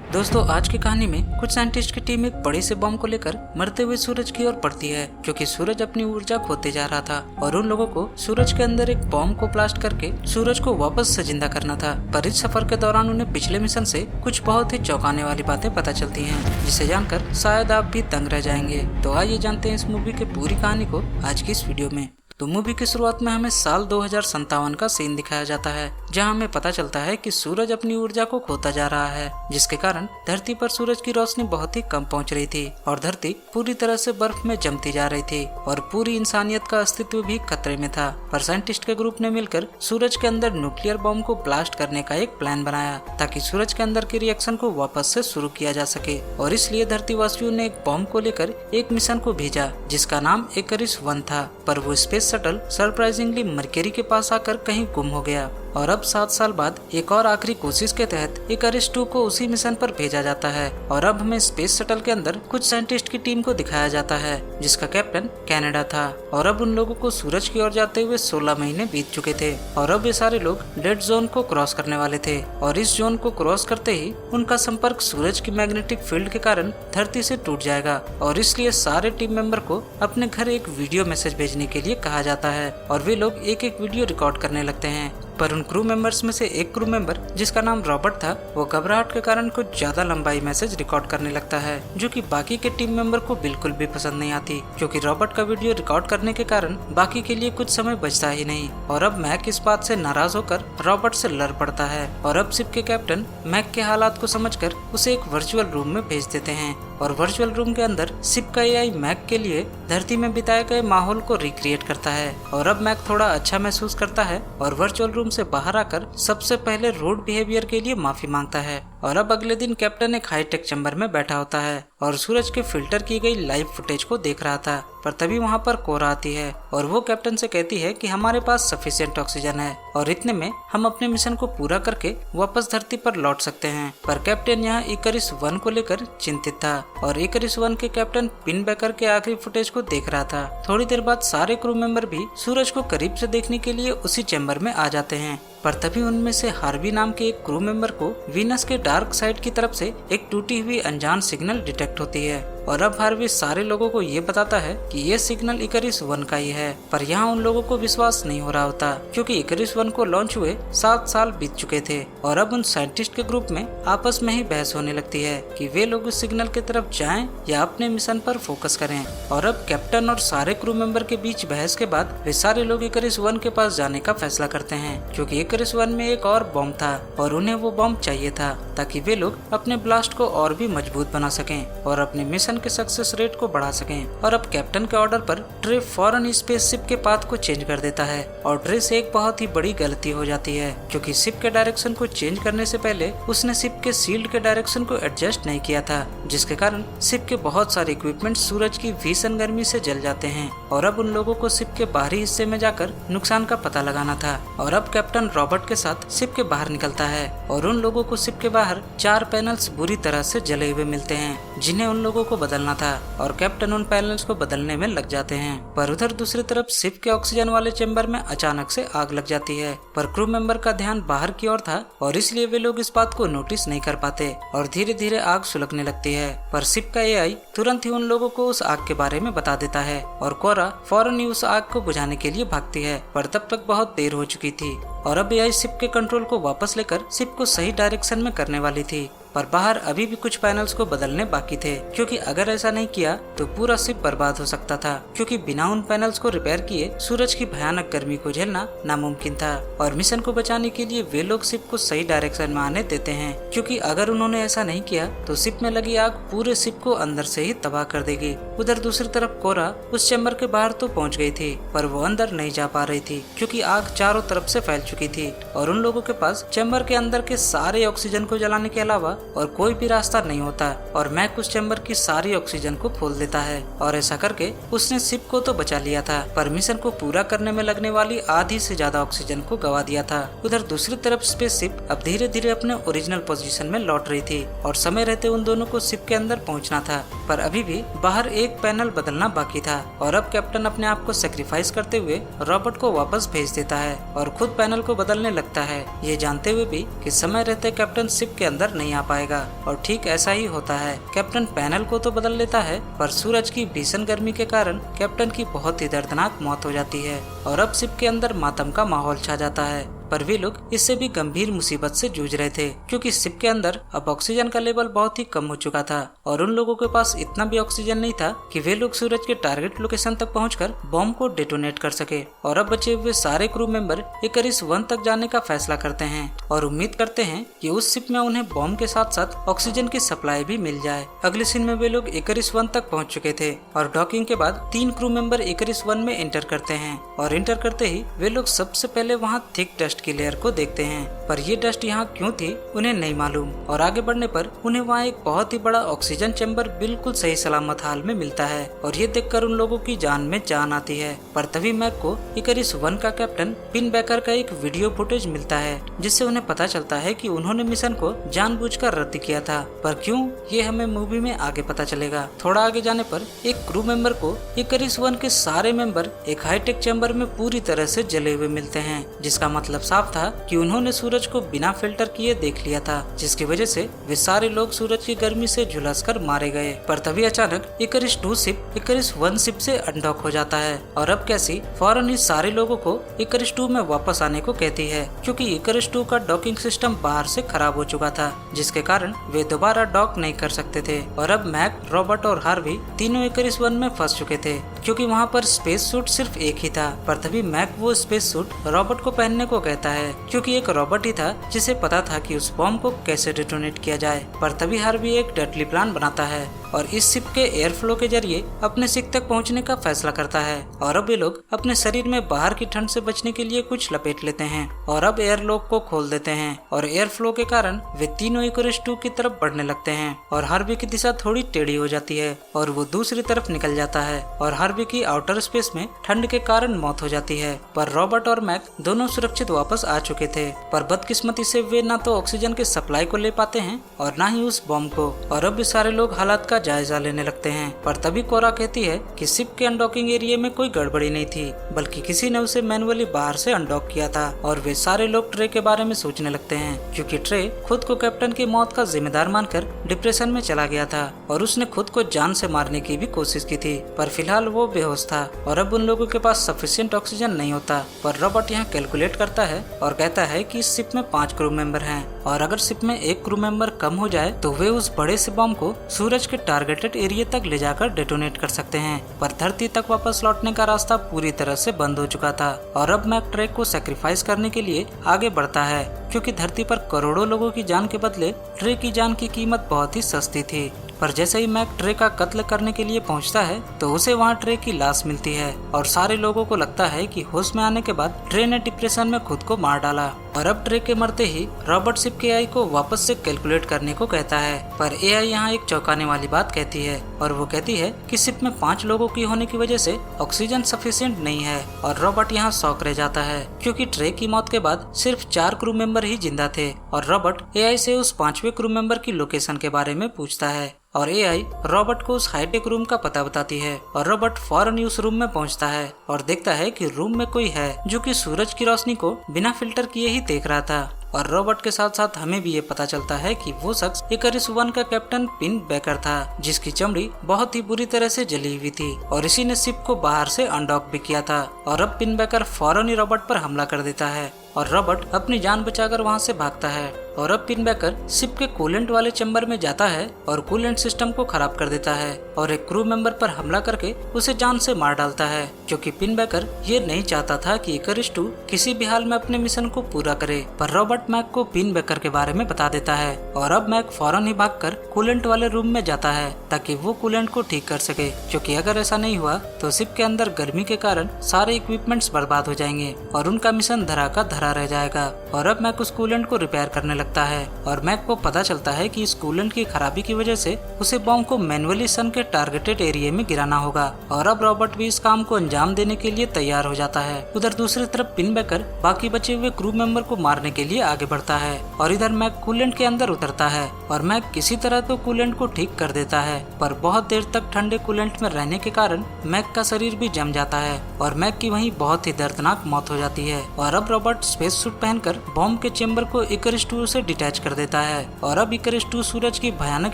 दोस्तों आज की कहानी में कुछ साइंटिस्ट की टीम एक बड़े से बम को लेकर मरते हुए सूरज की ओर बढ़ती है, क्योंकि सूरज अपनी ऊर्जा खोते जा रहा था और उन लोगों को सूरज के अंदर एक बम को ब्लास्ट करके सूरज को वापस से जिंदा करना था। पर इस सफर के दौरान उन्हें पिछले मिशन से कुछ बहुत ही चौंकाने वाली बातें पता चलती हैं, जिसे जानकर शायद आप भी दंग रह जाएंगे। तो आइए जानते हैं इस मूवी की पूरी कहानी को आज की इस वीडियो में। तो मूवी की शुरुआत में हमें साल 2057 का सीन दिखाया जाता है, जहां हमें पता चलता है कि सूरज अपनी ऊर्जा को खोता जा रहा है, जिसके कारण धरती पर सूरज की रोशनी बहुत ही कम पहुंच रही थी और धरती पूरी तरह से बर्फ में जमती जा रही थी और पूरी इंसानियत का अस्तित्व भी खतरे में था। पर साइंटिस्ट के ग्रुप ने मिलकर सूरज के अंदर न्यूक्लियर बम को ब्लास्ट करने का एक प्लान बनाया, ताकि सूरज के अंदर के रिएक्शन को वापस से शुरू किया जा सके। और इसलिए धरतीवासियों ने एक बम को लेकर एक मिशन को भेजा, जिसका नाम इकरिस 1 था। पर वो स्पेस शटल सरप्राइजिंगली मरकरी के पास आकर कहीं गुम हो गया और अब 7 साल बाद एक और आखिरी कोशिश के तहत इकरिस 2 को उसी मिशन पर भेजा जाता है। और अब हमें स्पेस शटल के अंदर कुछ साइंटिस्ट की टीम को दिखाया जाता है, जिसका कैप्टन कनाडा था। और अब उन लोगों को सूरज की ओर जाते हुए 16 महीने बीत चुके थे और अब ये सारे लोग डेड जोन को क्रॉस करने वाले थे। और इस जोन को क्रॉस करते ही उनका संपर्क सूरज की मैग्नेटिक फील्ड के कारण धरती से टूट जाएगा और इसलिए सारे टीम मेंबर को अपने घर एक वीडियो मैसेज भेजने के लिए कहा जाता है और वे लोग एक एक वीडियो रिकॉर्ड करने लगते हैं। पर उन क्रू मेंबर्स में से एक क्रू मेंबर, जिसका नाम रॉबर्ट था, वो घबराहट के कारण कुछ ज्यादा लंबाई मैसेज रिकॉर्ड करने लगता है, जो कि बाकी के टीम मेंबर को बिल्कुल भी पसंद नहीं आती, क्योंकि रॉबर्ट का वीडियो रिकॉर्ड करने के कारण बाकी के लिए कुछ समय बचता ही नहीं। और अब मैक इस बात से नाराज होकर रॉबर्ट से लड़ पड़ता है और अब शिप के कैप्टन मैक के हालात को समझकर उसे एक वर्चुअल रूम में भेज देते हैं। और वर्चुअल रूम के अंदर शिप का एआई मैक के लिए धरती में बिताए गए माहौल को रिक्रिएट करता है। और अब मैक थोड़ा अच्छा महसूस करता है और वर्चुअल रूम से बाहर आकर सबसे पहले रूड बिहेवियर के लिए माफी मांगता है। और अब अगले दिन कैप्टन एक हाईटेक चैम्बर में बैठा होता है और सूरज के फिल्टर की गई लाइव फुटेज को देख रहा था। पर तभी वहाँ पर कोरा आती है और वो कैप्टन से कहती है कि हमारे पास सफिशिएंट ऑक्सीजन है और इतने में हम अपने मिशन को पूरा करके वापस धरती पर लौट सकते हैं। पर कैप्टन यहाँ इकरिस 1 को लेकर चिंतित था और इकरिस 1 के कैप्टन पिन बेकर के आखिरी फुटेज को देख रहा था। थोड़ी देर बाद सारे क्रू मेंबर भी सूरज को करीब से देखने के लिए उसी चैम्बर में आ जाते हैं। पर तभी उनमें से हार्वी नाम के एक क्रू मेंबर को वीनस के डार्क साइड की तरफ से एक टूटी हुई अनजान सिग्नल डिटेक्ट होती है। और अब हार्वी सारे लोगों को ये बताता है कि ये सिग्नल इकरिस 1 का ही है। पर यहाँ उन लोगों को विश्वास नहीं हो रहा होता, क्योंकि इकरिस 1 को लॉन्च हुए 7 साल बीत चुके थे। और अब उन साइंटिस्ट के ग्रुप में आपस में ही बहस होने लगती है कि वे लोग उस सिग्नल की तरफ जाएं या अपने मिशन पर फोकस करें। और अब कैप्टन और सारे क्रू मेंबर के बीच बहस के बाद वे सारे लोग इकरिस 1 के पास जाने का फैसला करते हैं, क्योंकि इकरिस 1 में एक और बम था और उन्हें वो बम चाहिए था, ताकि वे लोग अपने ब्लास्ट को और भी मजबूत बना सकें और अपने मिशन के सक्सेस रेट को बढ़ा सकें। और अब कैप्टन के ऑर्डर पर ट्रे फौरन स्पेसशिप के पाथ को चेंज कर देता है और ट्रे से एक बहुत ही बड़ी गलती हो जाती है, क्योंकि शिप के डायरेक्शन को चेंज करने से पहले उसने शिप के शील्ड के डायरेक्शन को एडजस्ट नहीं किया था, जिसके कारण शिप के बहुत सारे इक्विपमेंट सूरज की भीषण गर्मी से जल जाते हैं। और अब उन लोगों को शिप के बाहरी हिस्से में जाकर नुकसान का पता लगाना था। और अब कैप्टन रॉबर्ट के साथ शिप के बाहर निकलता है और उन लोगों को शिप के बाहर 4 पैनल्स बुरी तरह से जले हुए मिलते हैं, जिन्हें उन लोगों को बदलना था और कैप्टन उन पैनल्स को बदलने में लग जाते हैं। पर उधर दूसरी तरफ शिप के ऑक्सीजन वाले चैम्बर में अचानक से आग लग जाती है। पर क्रू मेंबर का ध्यान बाहर की ओर था और इसलिए वे लोग इस बात को नोटिस नहीं कर पाते और धीरे धीरे आग सुलगने लगती है। पर शिप का एआई तुरंत ही उन लोगों को उस आग के बारे में बता देता है और कोरा फौरन ही उस आग को बुझाने के लिए भागती है। पर तब तक बहुत देर हो चुकी थी और अब एआई शिप के कंट्रोल को वापस लेकर शिप को सही डायरेक्शन में करने वाली थी। पर बाहर अभी भी कुछ पैनल्स को बदलने बाकी थे, क्योंकि अगर ऐसा नहीं किया तो पूरा शिप बर्बाद हो सकता था, क्योंकि बिना उन पैनल्स को रिपेयर किए सूरज की भयानक गर्मी को झेलना नामुमकिन था। और मिशन को बचाने के लिए वे लोग शिप को सही डायरेक्शन में आने देते हैं, क्योंकि अगर उन्होंने ऐसा नहीं किया तो शिप में लगी आग पूरे शिप को अंदर से ही तबाह कर देगी। उधर दूसरी तरफ कोरा उस चैम्बर के बाहर तो पहुँच गई थी, पर वो अंदर नहीं जा पा रही थी, क्योंकि आग चारों तरफ से फैल चुकी थी और उन लोगों के पास चैम्बर के अंदर के सारे ऑक्सीजन को जलाने के अलावा और कोई भी रास्ता नहीं होता। और मैक उस चैम्बर की सारी ऑक्सीजन को खोल देता है और ऐसा करके उसने शिप को तो बचा लिया था, पर मिशन को पूरा करने में लगने वाली आधी से ज्यादा ऑक्सीजन को गवा दिया था। उधर दूसरी तरफ स्पेसशिप अब धीरे धीरे अपने ओरिजिनल पोजीशन में लौट रही थी और समय रहते उन दोनों को शिप के अंदर पहुंचना था, पर अभी भी बाहर एक पैनल बदलना बाकी था। और अब कैप्टन अपने आप को सेक्रीफाइस करते हुए रॉबर्ट को वापस भेज देता है और खुद पैनल को बदलने लगता है, ये जानते हुए भी कि समय रहते कैप्टन शिप के अंदर नहीं आ पाएगा। और ठीक ऐसा ही होता है। कैप्टन पैनल को तो बदल लेता है, पर सूरज की भीषण गर्मी के कारण कैप्टन की बहुत ही दर्दनाक मौत हो जाती है और अब शिप के अंदर मातम का माहौल छा जाता है। पर वे लोग इससे भी गंभीर मुसीबत से जूझ रहे थे, क्योंकि शिप के अंदर अब ऑक्सीजन का लेवल बहुत ही कम हो चुका था और उन लोगों के पास इतना भी ऑक्सीजन नहीं था कि वे लोग सूरज के टारगेट लोकेशन तक पहुंचकर बॉम्ब को डेटोनेट कर सके। और अब बचे हुए सारे क्रू मेंबर इकरिस 1 तक जाने का फैसला करते हैं और उम्मीद करते हैं कि उस शिप में उन्हें बॉम्ब के साथ साथ ऑक्सीजन की सप्लाई भी मिल जाए। अगले सीन में वे लोग इकरिस 1 तक पहुँच चुके थे और डॉकिंग के बाद 3 क्रू मेंबर इकरिस 1 में एंटर करते हैं और एंटर करते ही वे लोग सबसे पहले वहाँ थिक डस्ट की लेयर को देखते हैं, पर ये डस्ट यहाँ क्यों थी उन्हें नहीं मालूम। और आगे बढ़ने पर उन्हें वहाँ एक बहुत ही बड़ा ऑक्सीजन चैम्बर बिल्कुल सही सलामत हाल में मिलता है और ये देखकर उन लोगों की जान में जान आती है। पर तभी मैक को इकरिस 1 का कैप्टन पिन बैकर का एक वीडियो फुटेज मिलता है, जिससे उन्हें पता चलता है कि उन्होंने मिशन को जानबूझकर रद्द किया था। पर क्यों, ये हमें मूवी में आगे पता चलेगा। थोड़ा आगे जाने पर एक क्रू मेंबर को इकरिस 1 के सारे मेंबर एक हाईटेक चैम्बर में पूरी तरह से जले हुए मिलते हैं, जिसका मतलब साफ था कि उन्होंने सूरज को बिना फिल्टर किए देख लिया था, जिसकी वजह से वे सारे लोग सूरज की गर्मी से झुलसकर मारे गए। पर तभी अचानक इकरिस 2 शिप इकरिस 1 शिप से अनडॉक हो जाता है और अब कैसी फौरन इस सारे लोगों को इकरिस 2 में वापस आने को कहती है, क्योंकि इकरिस 2 का डॉकिंग सिस्टम बाहर से खराब हो चुका था, जिसके कारण वे दोबारा डॉक नहीं कर सकते थे। और अब मैक, रॉबर्ट और हार्वी तीनों इकरिस 1 में फंस चुके थे, क्योंकि वहाँ पर स्पेस सूट सिर्फ एक ही था। पर तभी मैक वो स्पेस सूट रॉबर्ट को पहनने को कहता है, क्योंकि एक रॉबर्ट ही था जिसे पता था कि उस बॉम्ब को कैसे डेटोनेट किया जाए। पर तभी हार्वी एक डेडली प्लान बनाता है और इस शिप के एयर फ्लो के जरिए अपने शिप तक पहुंचने का फैसला करता है। और अब वे लोग अपने शरीर में बाहर की ठंड से बचने के लिए कुछ लपेट लेते हैं और अब एयर लॉक को खोल देते हैं और एयर फ्लो के कारण वे तीनों इकरिस 2 की तरफ बढ़ने लगते हैं और हार्वी की दिशा थोड़ी टेढ़ी हो जाती है और वो दूसरी तरफ निकल जाता है और हार्वी की आउटर स्पेस में ठंड के कारण मौत हो जाती है। पर रॉबर्ट और मैक दोनों सुरक्षित वापस आ चुके थे, पर बदकिस्मती से वे ना तो ऑक्सीजन की सप्लाई को ले पाते हैं और ना ही उस बॉम्ब को। और अब भी सारे लोग हालात का जायजा लेने लगते हैं। पर तभी कोरा कहती है कि शिप के अनडॉकिंग एरिया में कोई गड़बड़ी नहीं थी, बल्कि किसी ने उसे मैनुअली बाहर से अनडॉक किया था। और वे सारे लोग ट्रे के बारे में सोचने लगते हैं, क्योंकि ट्रे खुद को कैप्टन की मौत का जिम्मेदार मानकर डिप्रेशन में चला गया था और उसने खुद को जान से मारने की भी कोशिश की थी, पर फिलहाल वो बेहोश था और अब उन लोगों के पास सफिशिएंट ऑक्सीजन नहीं होता। पर रॉबर्ट यहाँ कैलकुलेट करता है और कहता है कि इस शिप में 5 क्रू मेंबर हैं और अगर शिप में एक क्रू मेंबर कम हो जाए तो वे उस बड़े से बम को सूरज के टारगेटेड एरिया तक ले जाकर डेटोनेट कर सकते हैं। पर धरती तक वापस लौटने का रास्ता पूरी तरह से बंद हो चुका था और अब मैक ट्रे को सैक्रिफाइस करने के लिए आगे बढ़ता है, क्योंकि धरती पर करोड़ों लोगों की जान के बदले ट्रे की जान की कीमत बहुत ही सस्ती थी। पर जैसे ही मैक ट्रे का कत्ल करने के लिए पहुंचता है तो उसे वहां ट्रे की लाश मिलती है और सारे लोगों को लगता है कि होश में आने के बाद ट्रे ने डिप्रेशन में खुद को मार डाला। और अब ट्रे के मरते ही रॉबर्ट शिप के एआई को वापस से कैलकुलेट करने को कहता है, पर एआई यहाँ एक चौंकाने वाली बात कहती है और वो कहती है कि शिप में 5 लोगों की होने की वजह से ऑक्सीजन सफिशिएंट नहीं है। और रॉबर्ट यहाँ शॉक रह जाता है, क्योंकि ट्रे की मौत के बाद सिर्फ 4 क्रू मेंबर ही जिंदा थे। और रॉबर्ट एआई से उस 5वें क्रू मेंबर की लोकेशन के बारे में पूछता है और एआई रॉबर्ट को उस हाईटेक रूम का पता बताती है और रॉबर्ट फौरन उस रूम में पहुंचता है और देखता है कि रूम में कोई है जो कि सूरज की रोशनी को बिना फिल्टर किए ही देख रहा था। और रॉबर्ट के साथ साथ हमें भी ये पता चलता है कि वो शख्स इकरिस 1 का कैप्टन पिन बैकर था, जिसकी चमड़ी बहुत ही बुरी तरह से जली हुई थी और इसी ने शिप को बाहर से अनडॉक भी किया था। और अब पिन बैकर फौरन ही रॉबर्ट पर हमला कर देता है और रॉबर्ट अपनी जान बचाकर वहां से भागता है। और अब पिन बैकर शिप के कूलेंट वाले चैम्बर में जाता है और कूलेंट सिस्टम को खराब कर देता है और एक क्रू मेंबर पर हमला करके उसे जान से मार डालता है, क्योंकि पिन बैकर ये नहीं चाहता था कि इकरिस 2 किसी भी हाल में अपने मिशन को पूरा करे। पर रॉबर्ट मैक को पिन बैकर के बारे में बता देता है और अब मैक फौरन ही भागकर कूलेंट वाले रूम में जाता है ताकि वो कूलेंट को ठीक कर सके, क्योंकि अगर ऐसा नहीं हुआ तो शिप के अंदर गर्मी के कारण सारे इक्विपमेंट्स बर्बाद हो जाएंगे और उनका मिशन धरा का धरा रह जाएगा। और अब मैक उस कूलेंट को रिपेयर करने लगता है और मैक को पता चलता है कि इस कूलेंट की खराबी की वजह से उसे बॉम्ब को मैनुअली सन के टारगेटेड एरिया में गिराना होगा। और अब रॉबर्ट भी इस काम को अंजाम देने के लिए तैयार हो जाता है। उधर दूसरी तरफ पिन बैकर बाकी बचे हुए क्रू मेंबर को मारने के लिए आगे बढ़ता है और इधर मैक कूलेंट के अंदर उतरता है और मैक किसी तरह तो कूलेंट को ठीक कर देता है, पर बहुत देर तक ठंडे कूलेंट में रहने के कारण मैक का शरीर भी जम जाता है और मैक की वहीं बहुत ही दर्दनाक मौत हो जाती है। और अब रॉबर्ट स्पेस सूट पहनकर बॉम्ब के चेम्बर को इकरिस 2 से डिटैच कर देता है और अब इकरिस 2 सूरज की भयानक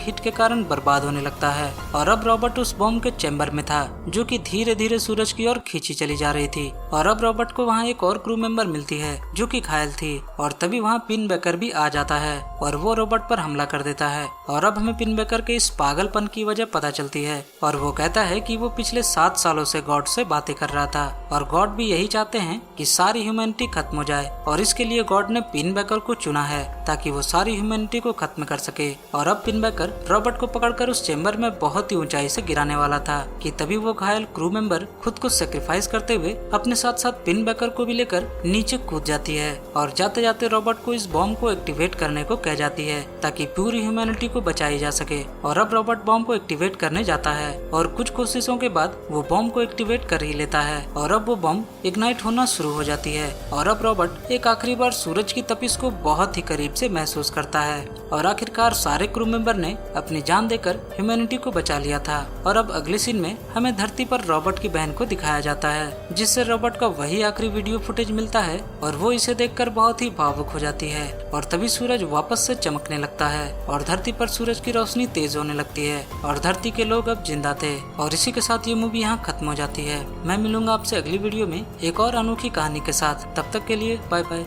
हिट के कारण बर्बाद होने लगता है और अब रॉबर्ट उस बॉम्ब के चेम्बर में था जो कि धीरे धीरे सूरज की ओर खींची चली जा रही थी। और अब रॉबर्ट को वहाँ एक और क्रू मेंबर मिलती है जो कि घायल थी और तभी वहाँ पिन बेकर भी आ जाता है और वो रॉबर्ट पर हमला कर देता है। और अब हमें पिन बेकर के इस पागलपन की वजह पता चलती है और वो कहता है कि वो पिछले 7 सालों से गॉड से बातें कर रहा था और गॉड भी यही चाहते हैं कि सारी ह्यूमैनिटी खत्म हो जाए और इसके लिए गॉड ने पिन बेकर को चुना है ताकि वो सारी ह्यूमैनिटी को खत्म कर सके। और अब पिन बेकर रॉबर्ट को पकड़कर उस चेम्बर में बहुत ही ऊंचाई से गिराने वाला था कि तभी वो घायल क्रू मेंबर खुद को सेक्रीफाइस करते हुए अपने साथ साथ पिन बेकर को भी लेकर नीचे कूद जाती है और जाते जाते रॉबर्ट को इस बॉम्ब को एक्टिवेट करने को कह जाती है ताकि पूरी ह्यूमैनिटी को बचाई जा सके। और अब रॉबर्ट बॉम्ब को एक्टिवेट करने जाता है और कुछ कोशिशों के बाद वो बॉम्ब को एक्टिवेट कर ही लेता है और अब वो बॉम्ब इग्नाइट होना शुरू हो जाती है। और अब रॉबर्ट एक आखिरी बार सूरज की तपिश को बहुत ही करीब से महसूस करता है और आखिरकार सारे क्रू मेंबर ने अपनी जान देकर ह्यूमैनिटी को बचा लिया था। और अब अगले सीन में हमें धरती पर रॉबर्ट की बहन को दिखाया जाता है जिससे रॉबर्ट का वही आखिरी वीडियो फुटेज मिलता है और वो इसे देखकर बहुत ही भावुक हो जाती है। और तभी सूरज वापस से चमकने लगता है और धरती पर सूरज की रोशनी तेज होने लगती है और धरती के लोग अब जिंदा थे। और इसी के साथ ये मूवी यहाँ खत्म हो जाती है। मैं मिलूंगा आपसे अगली वीडियो में एक और अनोखी कहानी के साथ। तब तक के लिए बाय बाय।